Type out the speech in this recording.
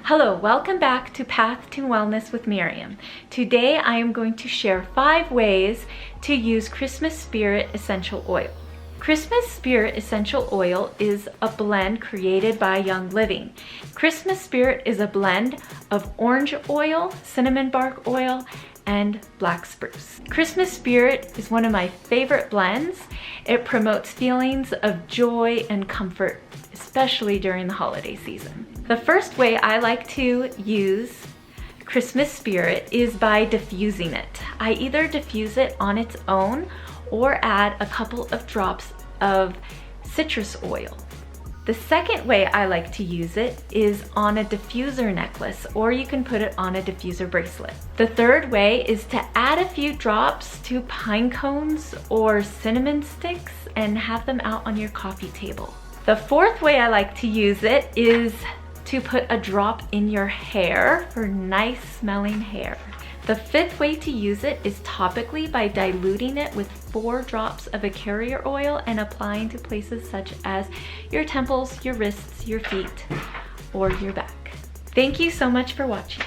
Hello, welcome back to Path to Wellness with Miriam. Today I am going to share 5 ways to use Christmas Spirit Essential Oil. Christmas Spirit Essential Oil is a blend created by Young Living. Christmas Spirit is a blend of orange oil, cinnamon bark oil, and black spruce. Christmas Spirit is one of my favorite blends. It promotes feelings of joy and comfort, especially during the holiday season. The first way I like to use Christmas Spirit is by diffusing it. I either diffuse it on its own or add a couple of drops of citrus oil. The second way I like to use it is on a diffuser necklace, or you can put it on a diffuser bracelet. The third way is to add a few drops to pine cones or cinnamon sticks and have them out on your coffee table. The fourth way I like to use it is to put a drop in your hair for nice smelling hair. The fifth way to use it is topically by diluting it with 4 drops of a carrier oil and applying to places such as your temples, your wrists, your feet, or your back. Thank you so much for watching.